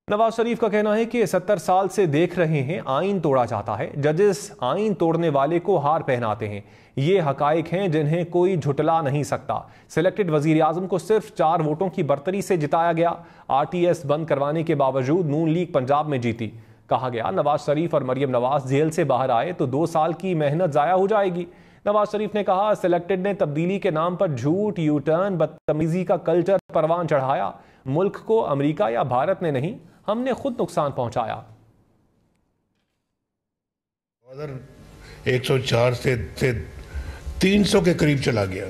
नवाज शरीफ का कहना है कि 70 साल से देख रहे हैं आईन तोड़ा जाता है। जजेस आईन तोड़ने वाले को हार पहनाते हैं। ये हकाइक हैं जिन्हें कोई झुटला नहीं सकता। सिलेक्टेड वजीर आजम को सिर्फ 4 वोटों की बढ़तरी से जिताया गया। RTS बंद करवाने के बावजूद नून लीग पंजाब में जीती। कहा गया नवाज शरीफ और मरियम नवाज जेल से बाहर आए तो 2 साल की मेहनत जाया हो जाएगी। नवाज शरीफ ने कहा सिलेक्टेड ने तब्दीली के नाम पर झूठ, यू टर्न, बदतमीजी का कल्चर परवान चढ़ाया। मुल्क को अमेरिका या भारत ने नहीं, हमने खुद नुकसान पहुंचाया। 104 से 300 के करीब चला गया।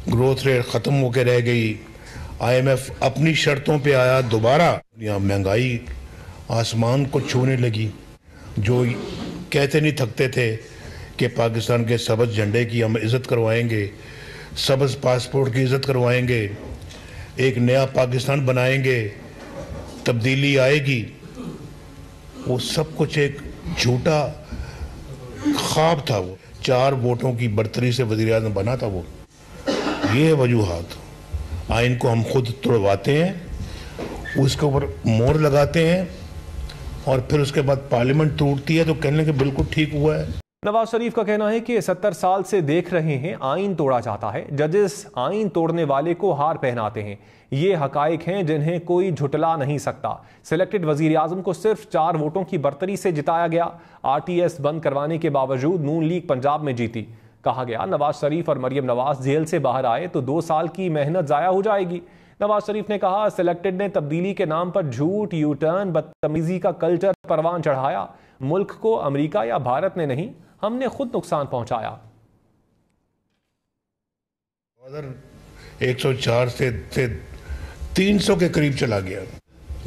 ग्रोथ रेट खत्म होकर रह गई। IMF अपनी शर्तों पे आया दोबारा। यहाँ महंगाई आसमान को छूने लगी। जो कहते नहीं थकते थे कि पाकिस्तान के सबज झंडे की हम इज्जत करवाएंगे, सबज पासपोर्ट की इज्जत करवाएंगे, एक नया पाकिस्तान बनाएंगे, तब्दीली आएगी, वो सब कुछ एक झूठा ख्वाब था। वो 4 वोटों की बढ़तरी से वज़ीर आज़म बना था। वो ये वजूहात आइन को हम खुद तोड़वाते हैं, उसके ऊपर मोहर लगाते हैं और फिर उसके बाद पार्लियामेंट टूटती है तो कहने के बिल्कुल ठीक हुआ है। नवाज शरीफ का कहना है कि 70 साल से देख रहे हैं आईन तोड़ा जाता है। जजेस आईन तोड़ने वाले को हार पहनाते हैं। ये हकाइक हैं जिन्हें कोई झुटला नहीं सकता। सिलेक्टेड वजीर आजम को सिर्फ 4 वोटों की बढ़तरी से जिताया गया। RTS बंद करवाने के बावजूद नून लीग पंजाब में जीती। कहा गया नवाज शरीफ और मरियम नवाज जेल से बाहर आए तो 2 साल की मेहनत जाया हो जाएगी। नवाज शरीफ ने कहा सिलेक्टेड ने तब्दीली के नाम पर झूठ, यू टर्न, बदतमीजी का कल्चर परवान चढ़ाया। मुल्क को अमेरिका या भारत ने नहीं, हमने खुद नुकसान पहुंचाया। 104 से 300 के करीब चला गया।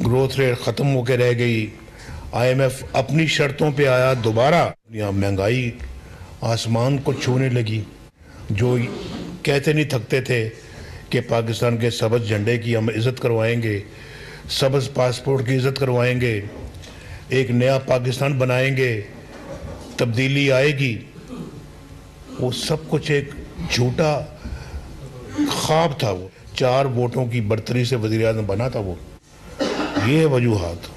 ग्रोथ रेट खत्म होकर रह गई। IMF अपनी शर्तों पे आया दोबारा। यहाँ महंगाई आसमान को छूने लगी। जो कहते नहीं थकते थे कि पाकिस्तान के सबज झंडे की हम इज्जत करवाएंगे, सबज पासपोर्ट की इज्जत करवाएंगे, एक नया पाकिस्तान बनाएंगे, तब्दीली आएगी, वो सब कुछ एक झूठा ख्वाब था। वो 4 वोटों की बढ़तरी से वज़ीर आज़म बना था। वो ये वजूहात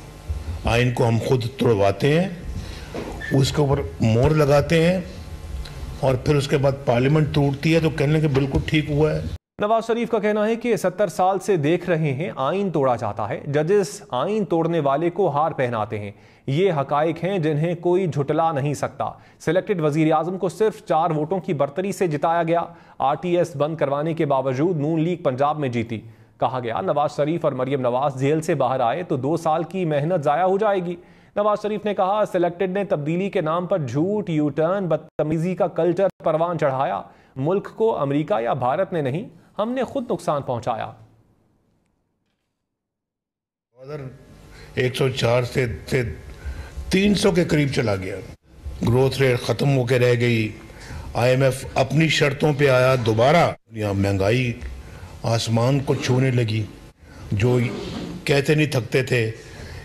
आइन को हम खुद तोड़वाते हैं, उसके ऊपर मोहर लगाते हैं और फिर उसके बाद पार्लियामेंट टूटती है तो कहने के बिल्कुल ठीक हुआ है। नवाज शरीफ का कहना है कि 70 साल से देख रहे हैं आईन तोड़ा जाता है। जजेस आईन तोड़ने वाले को हार पहनाते हैं। ये हकाइक हैं जिन्हें कोई झुटला नहीं सकता। सिलेक्टेड वजीर आजम को सिर्फ 4 वोटों की बढ़तरी से जिताया गया। RTS बंद करवाने के बावजूद नून लीग पंजाब में जीती। कहा गया नवाज शरीफ और मरियम नवाज जेल से बाहर आए तो 2 साल की मेहनत जाया हो जाएगी। नवाज शरीफ ने कहा सिलेक्टेड ने तब्दीली के नाम पर झूठ, यू टर्न, बदतमीजी का कल्चर परवान चढ़ाया। मुल्क को अमेरिका या भारत ने नहीं, हमने खुद नुकसान पहुंचाया। 104 से 300 के करीब चला गया। ग्रोथ रेट खत्म होकर रह गई। IMF अपनी शर्तों पे आया दोबारा। यहाँ महंगाई आसमान को छूने लगी। जो कहते नहीं थकते थे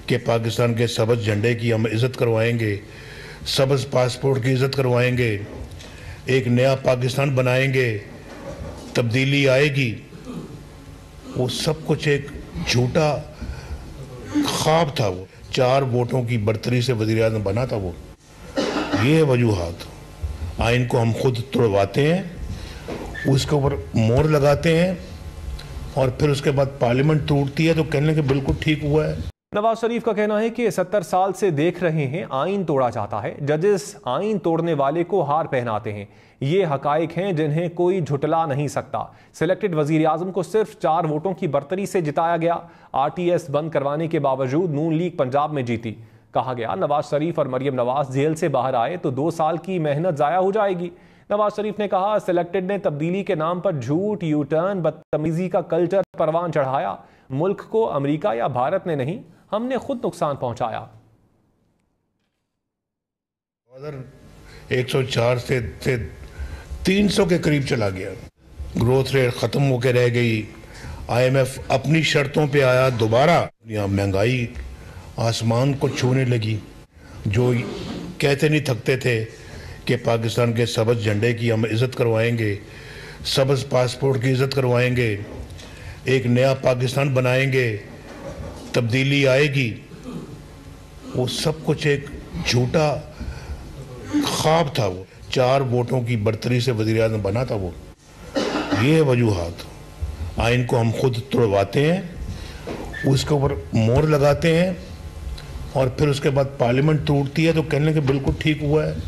कि पाकिस्तान के सबज झंडे की हम इज्जत करवाएंगे, सबज पासपोर्ट की इज्जत करवाएंगे, एक नया पाकिस्तान बनाएंगे, तब्दीली आएगी, वो सब कुछ एक झूठा ख्वाब था। वो 4 वोटों की बढ़तरी से वज़ीर आज़म बना था। वो ये वजूहात आइन को हम खुद तोड़वाते हैं, उसके ऊपर मोहर लगाते हैं और फिर उसके बाद पार्लियामेंट टूटती है तो कहने के बिल्कुल ठीक हुआ है। नवाज शरीफ का कहना है कि 70 साल से देख रहे हैं आईन तोड़ा जाता है। जजेस आईन तोड़ने वाले को हार पहनाते हैं। ये हकाइक हैं जिन्हें कोई झुटला नहीं सकता। सिलेक्टेड वजीर आजम को सिर्फ 4 वोटों की बढ़तरी से जिताया गया। RTS बंद करवाने के बावजूद नून लीग पंजाब में जीती। कहा गया नवाज शरीफ और मरियम नवाज जेल से बाहर आए तो 2 साल की मेहनत जाया हो जाएगी। नवाज शरीफ ने कहा सिलेक्टेड ने तब्दीली के नाम पर झूठ, यू टर्न, बदतमीजी का कल्चर परवान चढ़ाया। मुल्क को अमेरिका या भारत ने नहीं, हमने खुद नुकसान पहुंचाया। 104 से 300 के करीब चला गया। ग्रोथ रेट खत्म होकर रह गई। IMF अपनी शर्तों पे आया दोबारा। यहाँ महंगाई आसमान को छूने लगी। जो कहते नहीं थकते थे कि पाकिस्तान के सबज झंडे की हम इज्जत करवाएंगे, सबज पासपोर्ट की इज्जत करवाएंगे, एक नया पाकिस्तान बनाएंगे, तब्दीली आएगी, वो सब कुछ एक झूठा ख्वाब था। वो 4 वोटों की बढ़तरी से वज़ीर आज़म बना था। वो ये वजूहात, आइन को हम खुद तोड़वाते हैं, उसके ऊपर मोहर लगाते हैं और फिर उसके बाद पार्लियामेंट टूटती है तो कहने के बिल्कुल ठीक हुआ है।